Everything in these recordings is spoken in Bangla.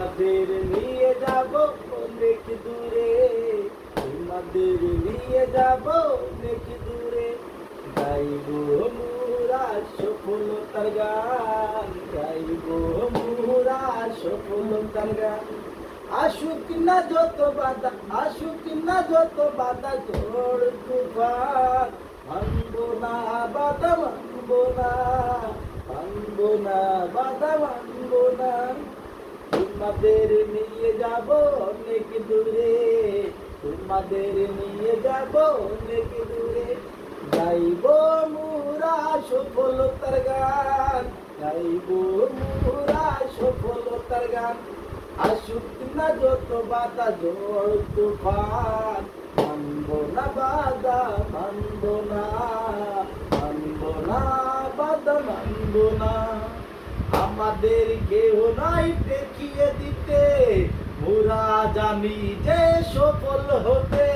তোমাদের নিয়ে যাব অনেক দূরে, তোমাদের নিয়ে যাব অনেক দূরে, গাইব মোরা সফলতার গান, গাইব মোরা সফলতার গান। আসুক না যত বাধা, আসুক না যত বাধা, ঝড় তুফান, মানবো না বাধা, মানবো না, মানবো না বাধা, মানবো না। তোমাদের নিয়ে যাব অনেক দূরে, তোমাদের নিয়ে যাব অনেক দূরে, গাইব মোরা সফলতার গান, গাইব মোরা সফলতার গান। আসুক না যত বাধা, ঝড় তুফান, মানবো না বাধা, মানবো না, মানবো না বাধা, মানবো না। আমাদের কেউ নাই দেখিয়ে দিতে, মোরা জানি যে সফল হতে।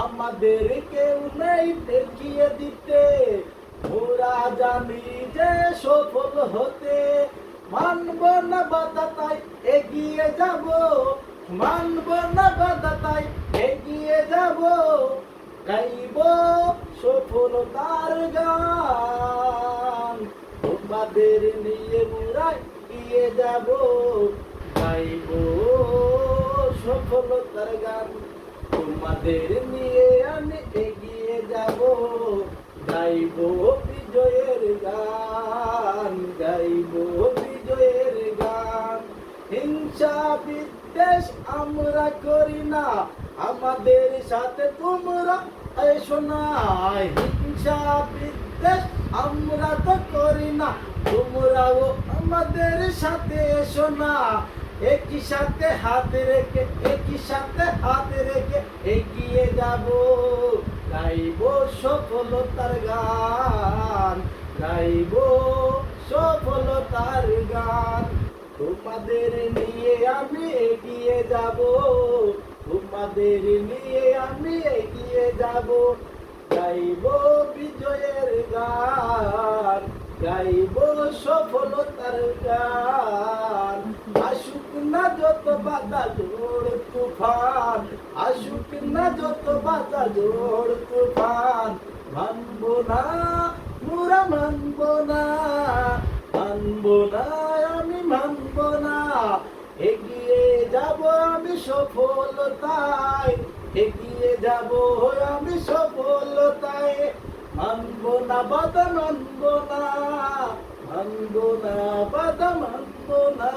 আমাদের কেউ নেই দেখিয়ে দিতে, মোরা জানি যে সফল হতে। মানব না বাধা তাই এগিয়ে যাব, মানব না বাধা তাই এগিয়ে যাব, গাইব সফলতার গান। তোমাদের নিয়ে মোরা এগিয়ে যাব, গাইব সফলতার গান। তোমাদের নিয়ে আমি এগিয়ে যাব, গাইব বিজয়ের গান, গাইব বিজয়ের গান। হিংসা বিদ্বেষ আমরা করি না, আমাদের সাথে তোমরা এসো না। হিংসা বিদ্বেষ আমরা তো করি না, তোমরাও আমাদের সাথে এসো না। একই সাথে হাত রেখে, একই সাথে হাত রেখে এগিয়ে যাব, গাইব সফলতার গান, গাইব সফলতার গান। তোমাদের নিয়ে আমি এগিয়ে যাব, তোমাদের নিয়ে আমি এগিয়ে যাব, গাইব বিজয়ের গান, গাইব সফলতার গান। আসুক না যত বাধা, ঝড় তুফান, আসুক না যত বাধা, ঝড় তুফান, মানবো না মোরা, মানবো না, মানবো না আমি, মানবো না। এগিয়ে যাব আমি সফলতায়, এগিয়ে যাব আমি সফলতায়, মানবো না বাধা, মানবো না, মানবো না বাধা, মানবো না।